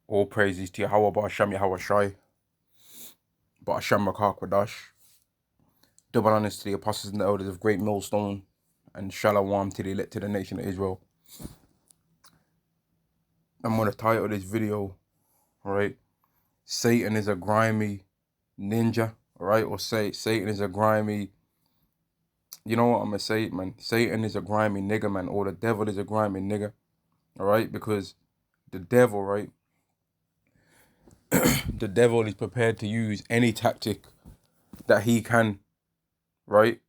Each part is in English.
All praises to Yahweh Ba'Hashem Yahweh Shai, Ba'Hashem Rakakwadash. Double honors to the apostles and the elders of Great Millstone, and Shalom to the elect to the nation of Israel. I'm going to title this video, alright, Satan is a grimy ninja, alright, or say Satan is a grimy, you know what I'm going to say, man, Satan is a grimy nigger, man, or the devil is a grimy nigger, alright, because the devil, right, the devil is prepared to use any tactic that he can, right,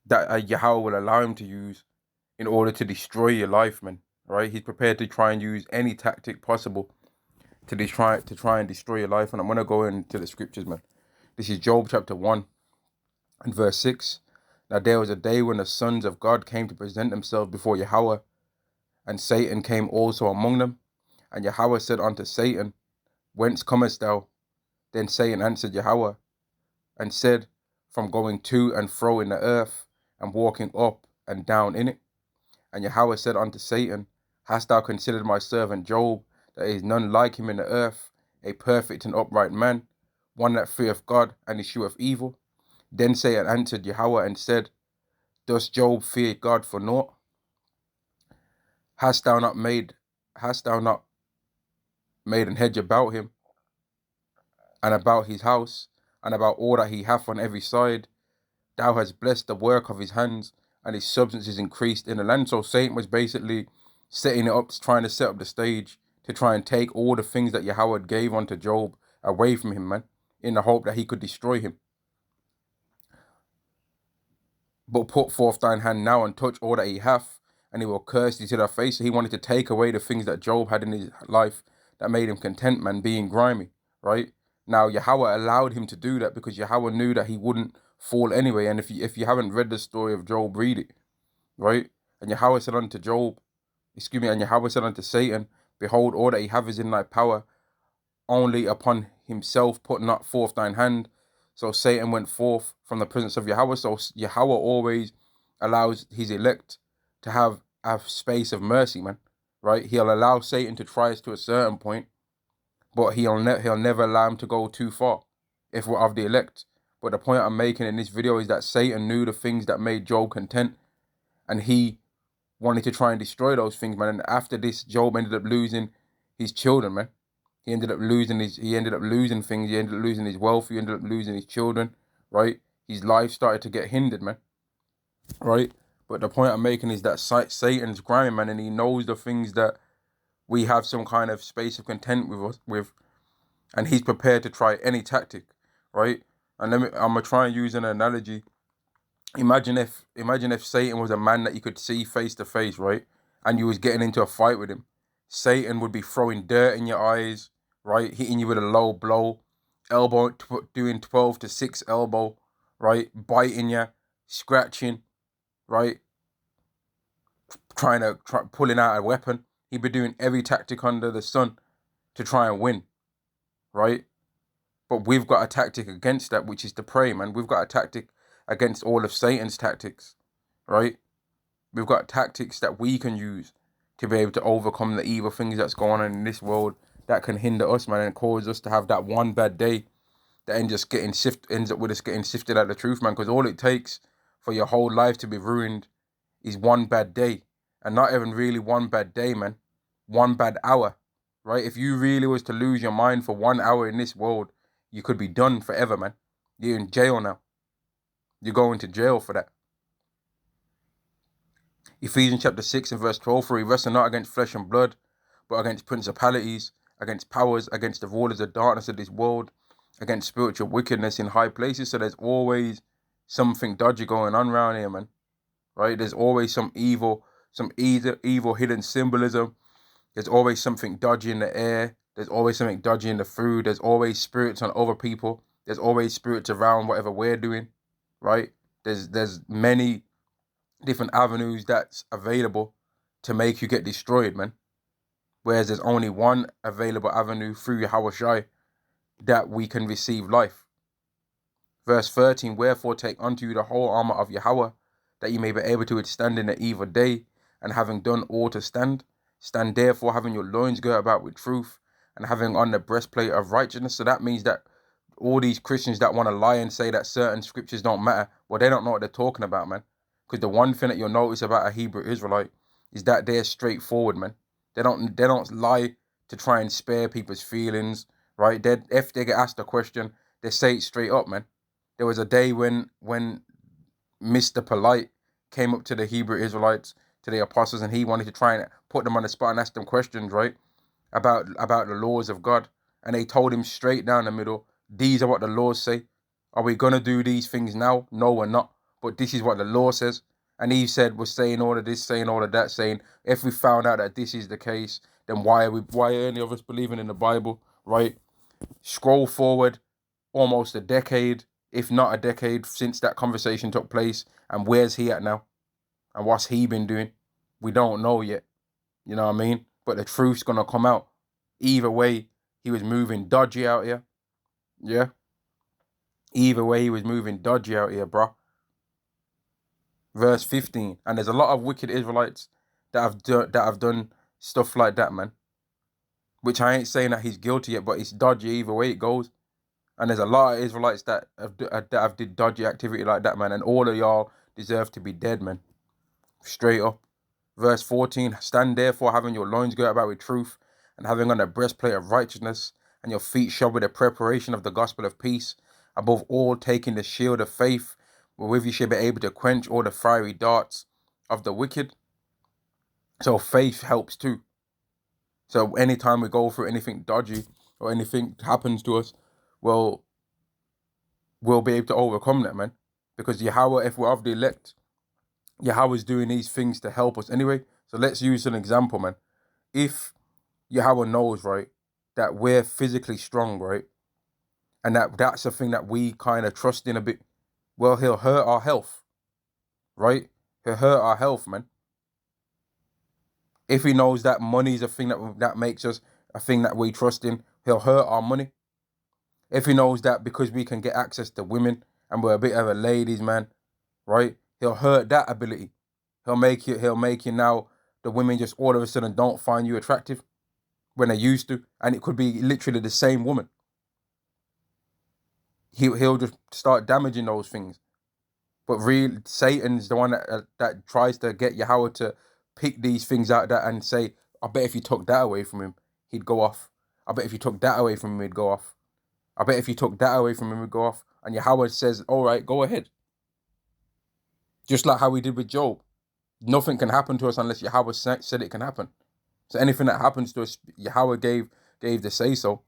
that Yahweh will allow him to use in order to destroy your life, man. Right? He's prepared to try and use any tactic possible to try and destroy your life. And I'm gonna go into the scriptures, man. This is Job chapter 1 and verse 6. Now there was a day when the sons of God came to present themselves before Yahweh, and Satan came also among them. And Yahweh said unto Satan, Whence comest thou? Then Satan answered Yahweh, and said, From going to and fro in the earth, and walking up and down in it. And Yahweh said unto Satan, Hast thou considered my servant Job, that there is none like him in the earth, a perfect and upright man, one that feareth God and escheweth evil? Then Satan answered Yahweh and said, Does Job fear God for naught? Hast thou not made an hedge about him, and about his house, and about all that he hath on every side? Thou hast blessed the work of his hands, and his substance is increased in the land. So Satan was basically setting it up, trying to set up the stage to try and take all the things that Yahweh gave unto Job away from him, man, in the hope that he could destroy him. But put forth thine hand now and touch all that he hath, and he will curse thee to thy face. So he wanted to take away the things that Job had in his life that made him content, man, being grimy, right? Now, Yahweh allowed him to do that because Yahweh knew that he wouldn't fall anyway. And if you haven't read the story of Job, read it, right? And Yahweh said unto Yahweh said unto Satan, Behold, all that he hath is in thy power, only upon himself put not forth thine hand. So Satan went forth from the presence of Yahweh. So Yahweh always allows his elect to have a space of mercy, man, right? He'll allow Satan to try us to a certain point, but he'll never allow him to go too far if we're of the elect. But the point I'm making in this video is that Satan knew the things that made Job content, and he wanted to try and destroy those things, man. And after this, Job ended up losing his children, man. He ended up losing things. He ended up losing his wealth. He ended up losing his children, right? His life started to get hindered, man, right? But the point I'm making is that Satan's grimy, man, and he knows the things that we have some kind of space of content with, and he's prepared to try any tactic, right? And I'm gonna try and use an analogy. Imagine if Satan was a man that you could see face to face, right? And you was getting into a fight with him. Satan would be throwing dirt in your eyes, right? Hitting you with a low blow, doing 12 to 6 elbow, right? Biting you, scratching, right? Pulling out a weapon. He'd be doing every tactic under the sun to try and win, right? But we've got a tactic against that, which is to pray, man. We've got a tactic against all of Satan's tactics, right? We've got tactics that we can use to be able to overcome the evil things that's going on in this world that can hinder us, man, and cause us to have that one bad day that ends up with us getting sifted out of the truth, man. Because all it takes for your whole life to be ruined is one bad day, and not even really one bad day, man. One bad hour, right? If you really was to lose your mind for 1 hour in this world, you could be done forever, man. You're in jail now. You're going to jail for that. Ephesians chapter 6 and verse 12, For we wrestle not against flesh and blood, but against principalities, against powers, against the rulers of darkness of this world, against spiritual wickedness in high places. So there's always something dodgy going on around here, man. Right? There's always some evil hidden symbolism. There's always something dodgy in the air. There's always something dodgy in the food. There's always spirits on other people. There's always spirits around whatever we're doing, right? There's many different avenues that's available to make you get destroyed, man. Whereas there's only one available avenue through Yahweh Shai that we can receive life. Verse 13, Wherefore take unto you the whole armor of Yahweh, that ye may be able to withstand in the evil day, and having done all to stand. Stand therefore, having your loins girt about with truth, and having on the breastplate of righteousness. So that means that all these Christians that want to lie and say that certain scriptures don't matter, well, they don't know what they're talking about, man. Because the one thing that you'll notice about a Hebrew Israelite is that they're straightforward, man. They don't lie to try and spare people's feelings, right? If they get asked a question, they say it straight up, man. There was a day when Mr. Polite came up to the Hebrew Israelites, to the apostles, and he wanted to try and put them on the spot and ask them questions, right? About the laws of God. And they told him straight down the middle, these are what the laws say. Are we gonna do these things now? No, we're not. But this is what the law says. And he said, we're saying all of this, saying all of that, saying if we found out that this is the case, then why are any of us believing in the Bible, right? Scroll forward almost a decade, if not a decade, since that conversation took place, and where's he at now? And what's he been doing? We don't know yet. You know what I mean? But the truth's gonna come out. Either way, he was moving dodgy out here. Yeah. Either way, he was moving dodgy out here, bro. Verse 15. And there's a lot of wicked Israelites that have done stuff like that, man. Which I ain't saying that he's guilty yet, but it's dodgy either way it goes. And there's a lot of Israelites that have did dodgy activity like that, man. And all of y'all deserve to be dead, man. Straight up. Verse 14, stand therefore having your loins girt about with truth, and having on the breastplate of righteousness, and your feet shod with the preparation of the gospel of peace, above all taking the shield of faith, wherewith you shall be able to quench all the fiery darts of the wicked. So faith helps too. So anytime we go through anything dodgy or anything happens to us, well, we'll be able to overcome that, man. Because Yahweh, if we're of the elect, Yahweh's doing these things to help us anyway. So let's use an example, man. If Yahweh knows, right, that we're physically strong, right, and that's a thing that we kind of trust in a bit, well, he'll hurt our health, right? He'll hurt our health, man. If he knows that money is a thing that makes us a thing that we trust in, he'll hurt our money. If he knows that because we can get access to women and we're a bit of a ladies' man, right, he'll hurt that ability. He'll make you now, the women just all of a sudden don't find you attractive when they used to, and it could be literally the same woman. He'll just start damaging those things. But real Satan's the one that tries to get Yahweh to pick these things out that and say, I bet if you took that away from him, he'd go off. I bet if you took that away from him, he'd go off. I bet if you took that away from him, he'd go off. And Yahweh says, all right, go ahead. Just like how we did with Job. Nothing can happen to us unless Yahweh said it can happen. So anything that happens to us, Yahweh gave the say-so,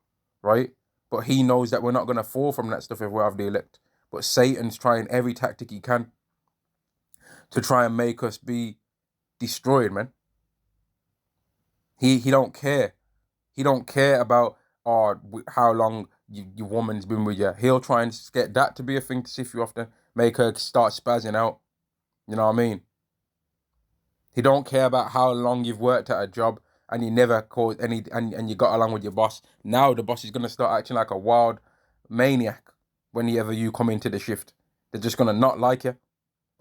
right? But he knows that we're not going to fall from that stuff if we're of the elect. But Satan's trying every tactic he can to try and make us be destroyed, man. He don't care. He don't care about how long your woman's been with you. He'll try and get that to be a thing to sift you off, then make her start spazzing out. You know what I mean? He don't care about how long you've worked at a job and you never caused any, and you got along with your boss. Now the boss is going to start acting like a wild maniac whenever you come into the shift. They're just going to not like you.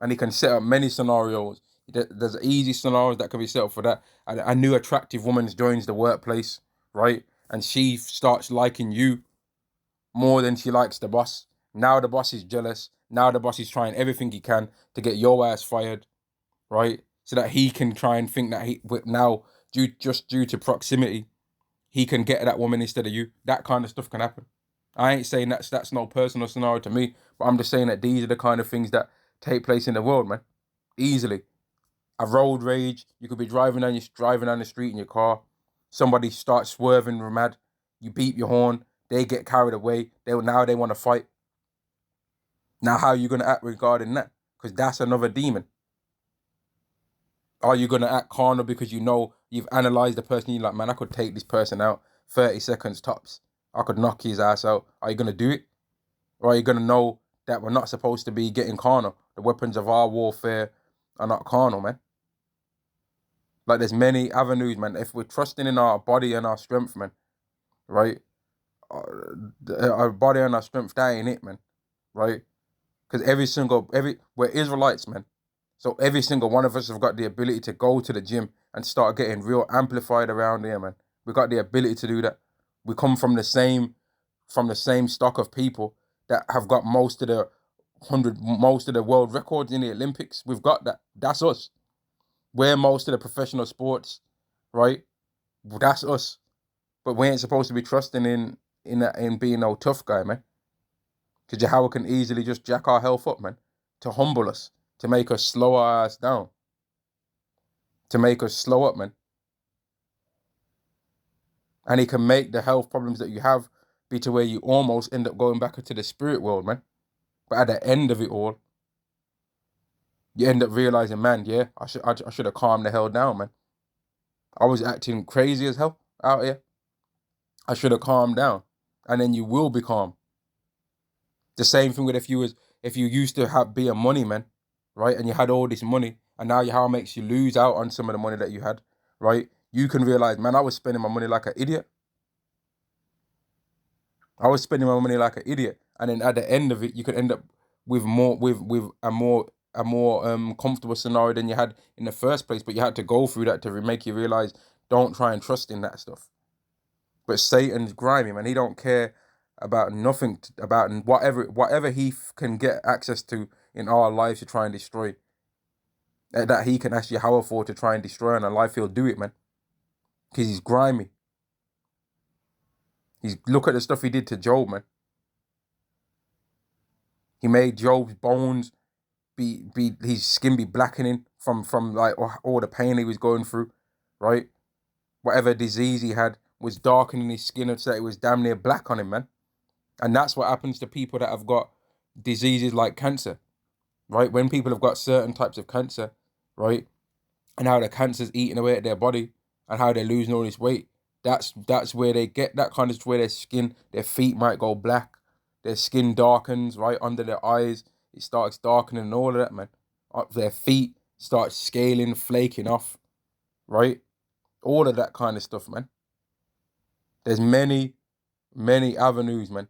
And he can set up many scenarios. There's easy scenarios that can be set up for that. A new attractive woman joins the workplace, right? And she starts liking you more than she likes the boss. Now the boss is jealous. Now the boss is trying everything he can to get your ass fired, right? So that he can try and think that now, due to proximity, he can get that woman instead of you. That kind of stuff can happen. I ain't saying that's no personal scenario to me, but I'm just saying that these are the kind of things that take place in the world, man. Easily. A road rage, you could be driving down the street in your car, somebody starts swerving mad, you beep your horn, they get carried away, they want to fight. Now how are you going to act regarding that? Because that's another demon. Are you going to act carnal because you know you've analysed the person, you're like, man, I could take this person out 30 seconds tops. I could knock his ass out. Are you going to do it? Or are you going to know that we're not supposed to be getting carnal? The weapons of our warfare are not carnal, man. Like, there's many avenues, man. If we're trusting in our body and our strength, man, right? Our body and our strength, that ain't it, man, right? Because we're Israelites, man. So every single one of us have got the ability to go to the gym and start getting real amplified around here, man. We got the ability to do that. We come from the same stock of people that have got most of the world records in the Olympics. We've got that. That's us. We're most of the professional sports, right? That's us. But we ain't supposed to be trusting in being no tough guy, man. Because Yahweh can easily just jack our health up, man, to humble us, to make us slow our ass down, to make us slow up, man. And he can make the health problems that you have be to where you almost end up going back into the spirit world, man. But at the end of it all, you end up realizing, man, yeah, I should have calmed the hell down, man. I was acting crazy as hell out here. I should have calmed down. And then you will be calm. The same thing with if you used to be a money man, right? And you had all this money, and now how makes you lose out on some of the money that you had, right? You can realize, man, I was spending my money like an idiot. I was spending my money like an idiot. And then at the end of it, you could end up with a more comfortable scenario than you had in the first place. But you had to go through that to make you realize, don't try and trust in that stuff. But Satan's grimy, man. He don't care about nothing, about whatever he can get access to in our lives to try and destroy. That he can ask Yahweh for to try and destroy in our life, he'll do it, man. Because he's grimy. Look at the stuff he did to Job, man. He made Job's bones his skin be blackening from like all the pain he was going through, right? Whatever disease he had was darkening his skin so it was damn near black on him, man. And that's what happens to people that have got diseases like cancer, right? When people have got certain types of cancer, right? And how the cancer's eating away at their body and how they're losing all this weight. That's where they get that kind of, where their feet might go black, their skin darkens, right? Under their eyes, it starts darkening and all of that, man. Their feet start scaling, flaking off, right? All of that kind of stuff, man. There's many, many avenues, man,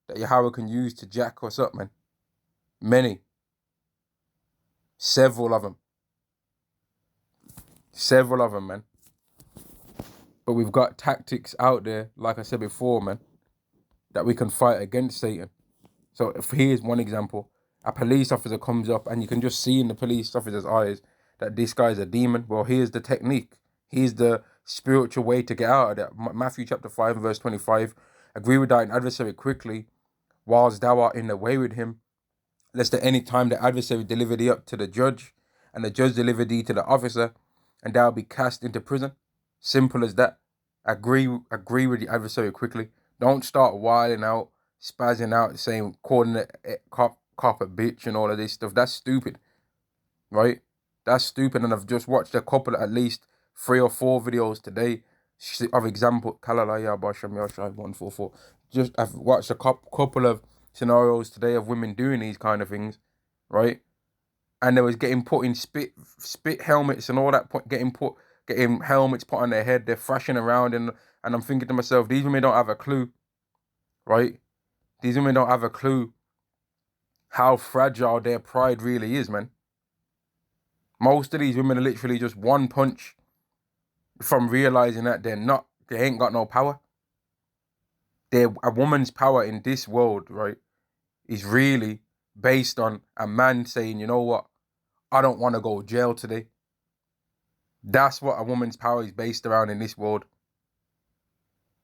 that Yahweh can use to jack us up, man. Many. Several of them. Several of them, man. But we've got tactics out there, like I said before, man, that we can fight against Satan. So here's one example. A police officer comes up and you can just see in the police officer's eyes that this guy's a demon. Well, here's the technique. Here's the spiritual way to get out of that. Matthew chapter 5 and verse 25. Agree with thine adversary quickly, whilst thou art in the way with him, lest at any time the adversary deliver thee up to the judge, and the judge deliver thee to the officer, and thou be cast into prison. Simple as that. Agree with the adversary quickly. Don't start wilding out, spazzing out, saying, calling the cop a bitch and all of this stuff. That's stupid, right? That's stupid. And I've just watched at least 3 or 4 videos today of example. 144. I've watched a couple of scenarios today of women doing these kind of things, right? And they was getting put in spit helmets and all that, getting helmets put on their head. They're thrashing around, and I'm thinking to myself, these women don't have a clue, right? These women don't have a clue how fragile their pride really is, man. Most of these women are literally just one punch from realizing that they ain't got no power. A woman's power in this world, right, is really based on a man saying, you know what, I don't want to go to jail today. That's what a woman's power is based around in this world.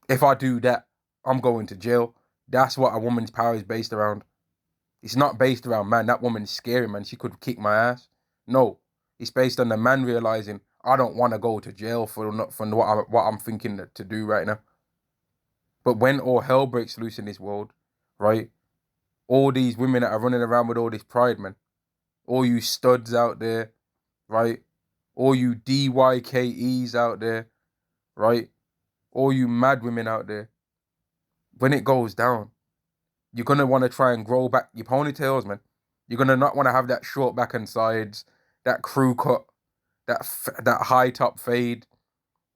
If I do that, I'm going to jail. That's what a woman's power is based around. It's not based around, man, that woman's scary, man, she could kick my ass. No, it's based on the man realizing, I don't want to go to jail for what I'm thinking to do right now. But when all hell breaks loose in this world, right, all these women that are running around with all this pride, man, all you studs out there, right, all you DYKEs out there, right, all you mad women out there, when it goes down, you're going to want to try and grow back your ponytails, man. You're going to not want to have that short back and sides, that crew cut, that high top fade.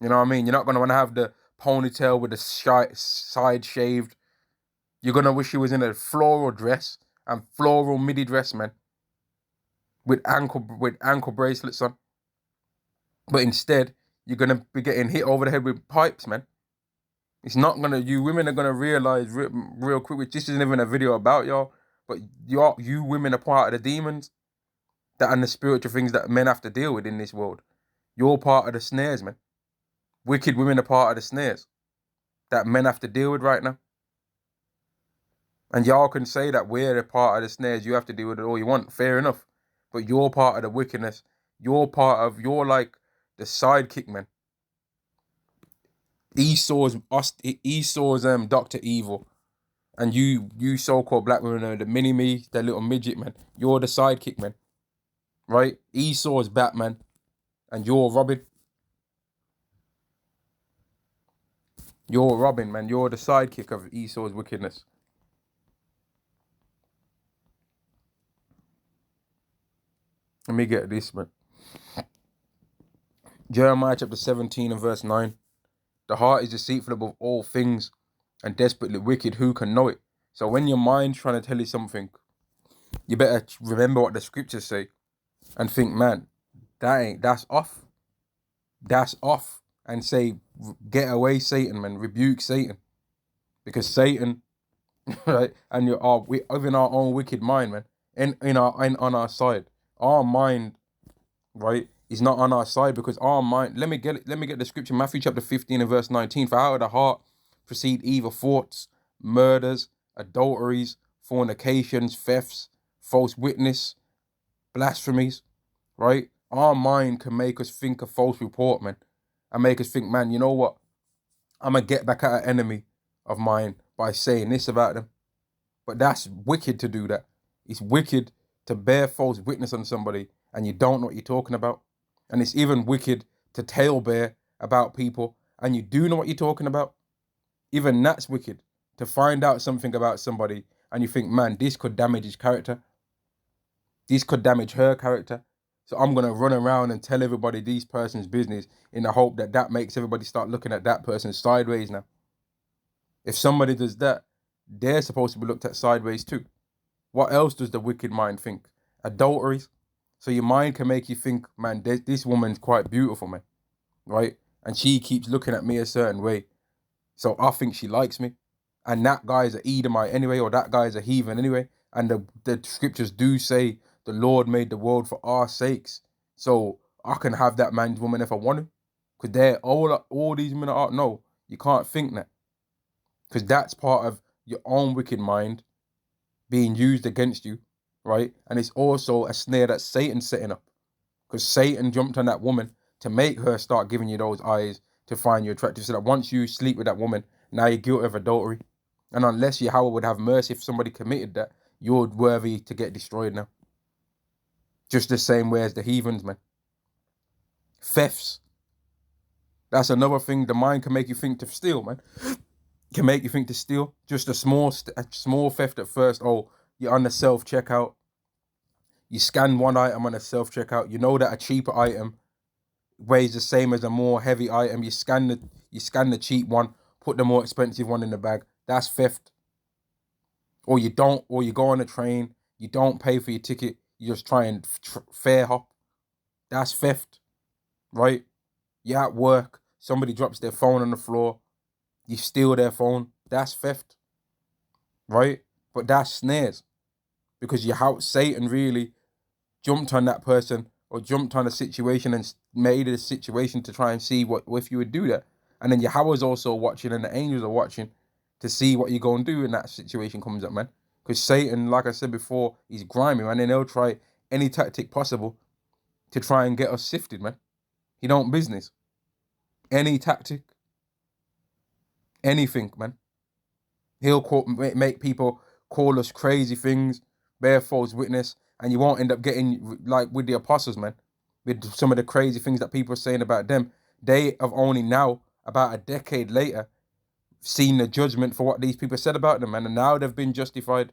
You know what I mean? You're not going to want to have the ponytail with the side shaved. You're going to wish you was in a floral dress and floral midi dress, man, with ankle bracelets on. But instead, you're going to be getting hit over the head with pipes, man. It's not gonna. You women are gonna realize real quick. Which this isn't even a video about y'all, but you women are part of the demons that and the spiritual things that men have to deal with in this world. You're part of the snares, man. Wicked women are part of the snares that men have to deal with right now. And y'all can say that we're a part of the snares. You have to deal with it all you want. Fair enough. But you're part of the wickedness. You're like the sidekick, man. Esau's Dr. Evil. And you so-called black women are the mini-me, the little midget, man. You're the sidekick, man. Right? Esau's Batman. And you're Robin. You're Robin, man. You're the sidekick of Esau's wickedness. Let me get this, man. Jeremiah chapter 17 and verse 9. The heart is deceitful above all things and desperately wicked. Who can know it? So when your mind's trying to tell you something, you better remember what the scriptures say and think, man, that's off. That's off. And say, get away, Satan, man. Rebuke Satan. Because Satan, right, and even our own wicked mind, man, on our side. Our mind, right, is not on our side because our mind. Let me get the scripture, Matthew chapter 15 and verse 19. For out of the heart proceed evil thoughts, murders, adulteries, fornications, thefts, false witness, blasphemies, right? Our mind can make us think a false report, man, and make us think, man, you know what? I'm gonna get back at an enemy of mine by saying this about them. But that's wicked to do that. It's wicked to bear false witness on somebody and you don't know what you're talking about. And it's even wicked to tale bear about people and you do know what you're talking about. Even that's wicked. To find out something about somebody and you think, man, this could damage his character. This could damage her character. So I'm going to run around and tell everybody this person's business in the hope that that makes everybody start looking at that person sideways now. If somebody does that, they're supposed to be looked at sideways too. What else does the wicked mind think? Adulteries. So your mind can make you think, man, this woman's quite beautiful, man, right? And she keeps looking at me a certain way. So I think she likes me. And that guy's an Edomite anyway, or that guy's a heathen anyway. And the scriptures do say the Lord made the world for our sakes. So I can have that man's woman if I want to. Because they're all these women are, no, you can't think that. Because that's part of your own wicked mind being used against you, right? And it's also a snare that Satan's setting up. Because Satan jumped on that woman to make her start giving you those eyes to find you attractive. So that once you sleep with that woman, now you're guilty of adultery. And unless Yahweh would have mercy if somebody committed that, you're worthy to get destroyed now. Just the same way as the heathens, man. Thefts. That's another thing. The mind can make you think to steal, man. Can make you think to steal. Just a small theft at first. Oh, you're on the self-checkout. You scan one item on a self-checkout. You know that a cheaper item weighs the same as a more heavy item. You scan the cheap one, put the more expensive one in the bag. That's theft. Or you go on a train, you don't pay for your ticket, you just try and fare hop. That's theft, right? You're at work, somebody drops their phone on the floor, you steal their phone. That's theft, right? But that's snares because Satan really jumped on that person or jumped on a situation and made a situation to try and see what if you would do that. And then Yahweh's also watching and the angels are watching to see what you're going to do when that situation comes up, man. Because Satan, like I said before, he's grimy, man, and he'll try any tactic possible to try and get us sifted, man. He don't business. Any tactic, anything, man. He'll make people call us crazy things, bear false witness, and you won't end up getting like with the apostles, man. With some of the crazy things that people are saying about them, they have only now, about a decade later, seen the judgment for what these people said about them, man. And now they've been justified.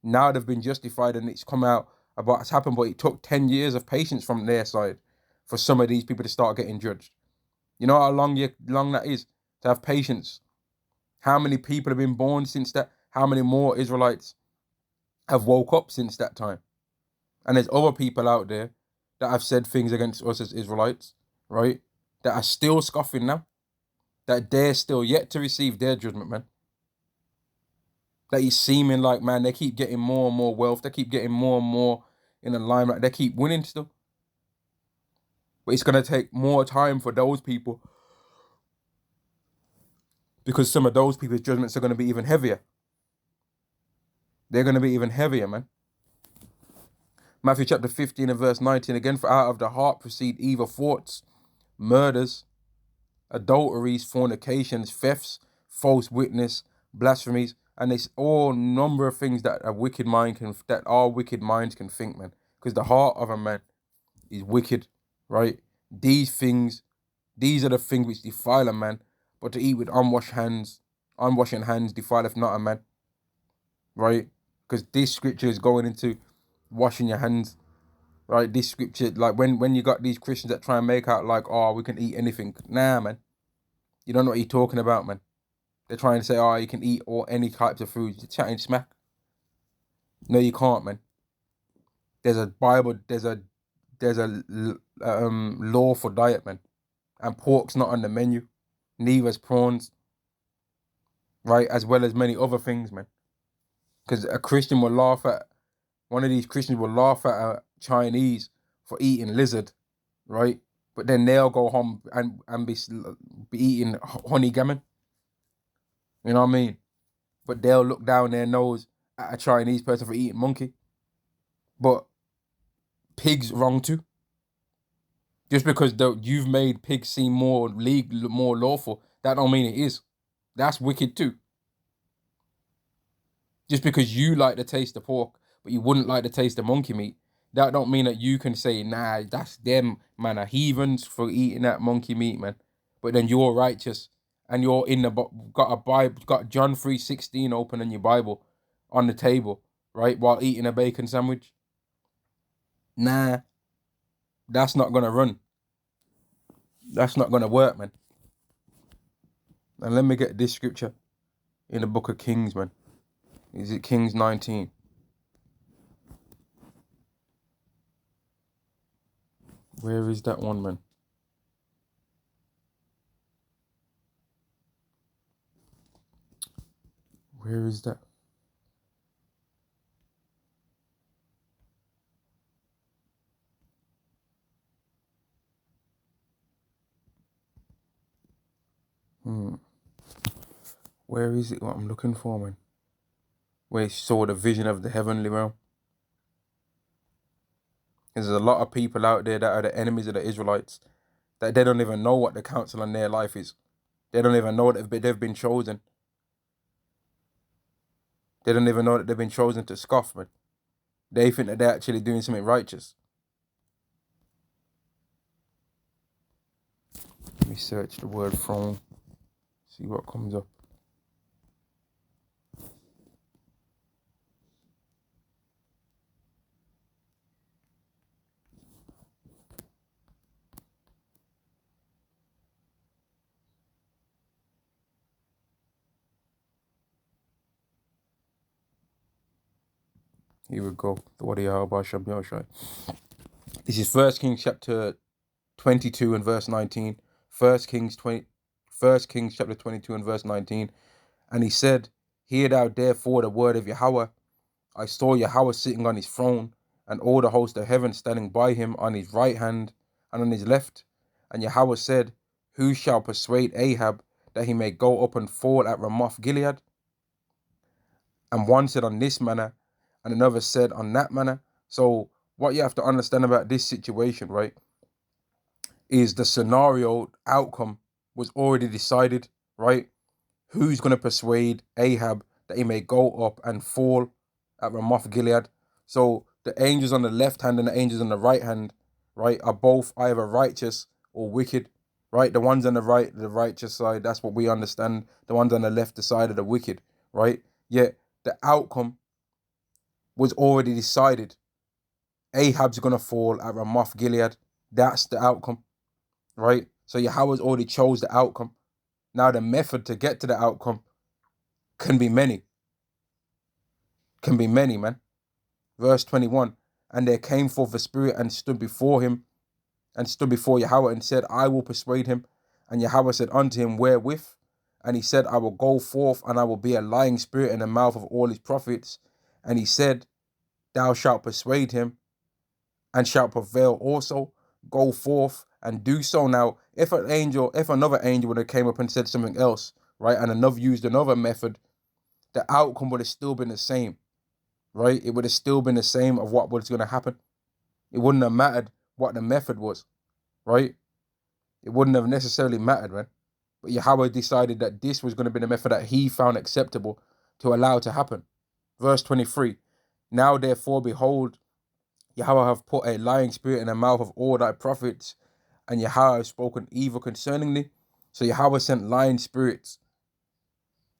Now they've been justified, and it's come out about what's happened. But it took 10 years of patience from their side for some of these people to start getting judged. You know how long that is to have patience. How many people have been born since that? How many more Israelites have woke up since that time? And there's other people out there that have said things against us as Israelites, right? That are still scoffing now. that they're still yet to receive their judgment, man. That it's seeming like, man, they keep getting more and more wealth. They keep getting more and more in the limelight. They keep winning still. But it's going to take more time for those people, because some of those people's judgments are going to be even heavier. They're going to be even heavier, man. Matthew chapter 15 and verse 19 again, for out of the heart proceed evil thoughts, murders, adulteries, fornications, thefts, false witness, blasphemies, and it's all number of things that our wicked minds can think, man. Because the heart of a man is wicked, right? These are the things which defile a man, but to eat with unwashing hands defileth not a man, right? Because this scripture is going into washing your hands, right? This scripture, like when you got these Christians that try and make out like, oh, we can eat anything. Nah, man. You don't know what you're talking about, man. They're trying to say, oh, you can eat any types of food. You're chatting smack. No, you can't, man. There's a Bible, there's a law for diet, man. And pork's not on the menu. Neither is prawns, right? As well as many other things, man. Because one of these Christians will laugh at a Chinese for eating lizard, right? But then they'll go home and be eating honey gammon. You know what I mean? But they'll look down their nose at a Chinese person for eating monkey. But pigs wrong too. Just because you've made pigs seem more more lawful, that don't mean it is. That's wicked too. Just because you like the taste of pork, but you wouldn't like the taste of monkey meat, that don't mean that you can say, nah, that's them, man, are heathens for eating that monkey meat, man. But then you're righteous and you're got a Bible, got John 3:16 open in your Bible on the table, right, while eating a bacon sandwich. Nah, that's not gonna run. That's not gonna work, man. And let me get this scripture in the book of Kings, man. Is it Kings 19? Where is that one, man? Where is that? Where is it? What I'm looking for, man? Where he saw the vision of the heavenly realm. There's a lot of people out there that are the enemies of the Israelites, that they don't even know what the counsel on their life is. They don't even know that they've been chosen. They don't even know that they've been chosen to scoff, man. They think that they're actually doing something righteous. Let me search the word throne, see what comes up. Here we go. This is 1 Kings chapter 22 and verse 19. 1 Kings chapter 22 and verse 19. And he said, hear thou therefore the word of Yahweh. I saw Yahweh sitting on his throne, and all the host of heaven standing by him on his right hand and on his left. And Yahweh said, who shall persuade Ahab that he may go up and fall at Ramoth Gilead? And one said on this manner, and another said on that manner. So what you have to understand about this situation, right, is the scenario outcome was already decided, right? Who's going to persuade Ahab that he may go up and fall at Ramoth Gilead? So the angels on the left hand and the angels on the right hand, right, are both either righteous or wicked, right? The ones on the right, the righteous side, that's what we understand. The ones on the left, the side of the wicked, right? Yet the outcome was already decided. Ahab's going to fall at Ramoth Gilead. That's the outcome, right? So Yahweh's already chose the outcome. Now the method to get to the outcome can be many. Can be many, man. Verse 21, and there came forth a spirit and stood before him, and stood before Yahweh and said, I will persuade him. And Yahweh said unto him, wherewith? And he said, I will go forth, and I will be a lying spirit in the mouth of all his prophets. And he said, thou shalt persuade him, and shalt prevail also. Go forth and do so. Now, if another angel would have came up and said something else, right, and another used another method, the outcome would have still been the same, right? It would have still been the same of what was going to happen. It wouldn't have mattered what the method was, right? It wouldn't have necessarily mattered, man. But Yahweh decided that this was going to be the method that he found acceptable to allow to happen. Verse 23, now therefore, behold, Yahweh hath put a lying spirit in the mouth of all thy prophets, and Yahweh has spoken evil concerning thee. So Yahweh sent lying spirits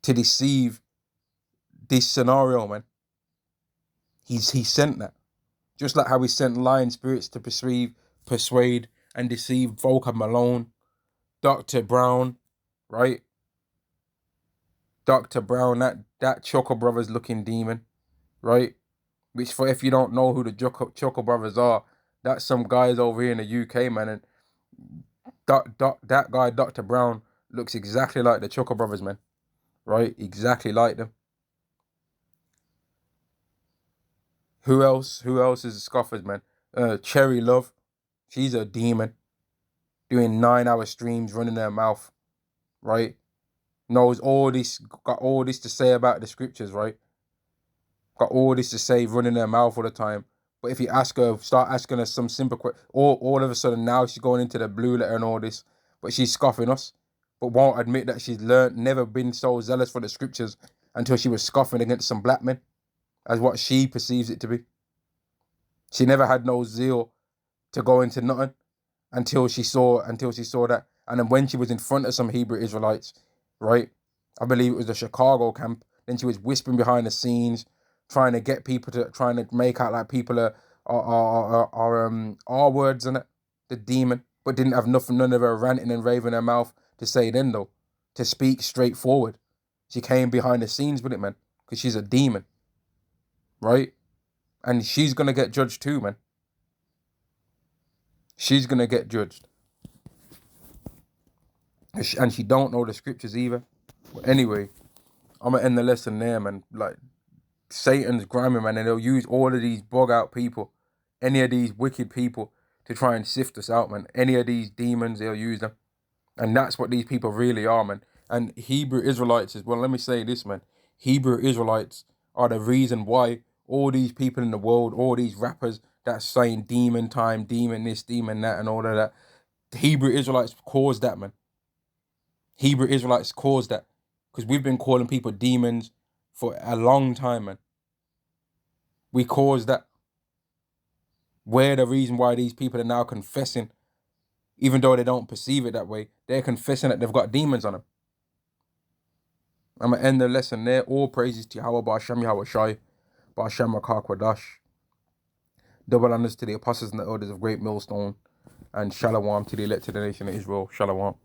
to deceive this scenario, man. He sent that. Just like how he sent lying spirits to persuade and deceive Volker Malone, Dr. Brown, right? Dr. Brown, that Choco Brothers looking demon, right? Which, for if you don't know who the Choco Brothers are, that's some guys over here in the UK, man. And that guy, Dr. Brown, looks exactly like the Choco Brothers, man. Right? Exactly like them. Who else? Who else is the scoffers, man? Cherry Love. She's a demon. Doing 9-hour streams, running her mouth. Right? Knows all this, got all this to say about the scriptures, right? Got all this to say, running her mouth all the time. But if you ask her, start asking her some simple questions, all of a sudden now she's going into the blue letter and all this. But she's scoffing us, but won't admit that she's never been so zealous for the scriptures until she was scoffing against some black men, as what she perceives it to be. She never had no zeal to go into nothing until she saw that. And then when she was in front of some Hebrew Israelites, right? I believe it was the Chicago camp. Then she was whispering behind the scenes, trying to get people to, trying to make out like people are R words in it, the demon, but didn't have none of her ranting and raving in her mouth to say then though, to speak straightforward. She came behind the scenes with it, man, because she's a demon, right? And she's gonna get judged too, man. She's gonna get judged, and she don't know the scriptures either. But anyway, I'm gonna end the lesson there, man. Like, Satan's grimy, man, and they'll use all of these bug out people, any of these wicked people, to try and sift us out, man. Any of these demons, they'll use them. And that's what these people really are, man. And Hebrew Israelites as well. Let me say this, man. Hebrew Israelites are the reason why all these people in the world, all these rappers that's saying demon time, demon this, demon that, and all of that, the Hebrew Israelites caused that, man. Hebrew Israelites caused that. Because we've been calling people demons for a long time, man. We caused that. We're the reason why these people are now confessing, even though they don't perceive it that way. They're confessing that they've got demons on them. I'm going to end the lesson there. All praises to Yahweh, Ba'ashem Yahweh Shai, Ba'ashem Rakah Kwadash. Double honors to the apostles and the elders of Great Millstone. And Shalom to the elect of the nation of Israel. Shalom.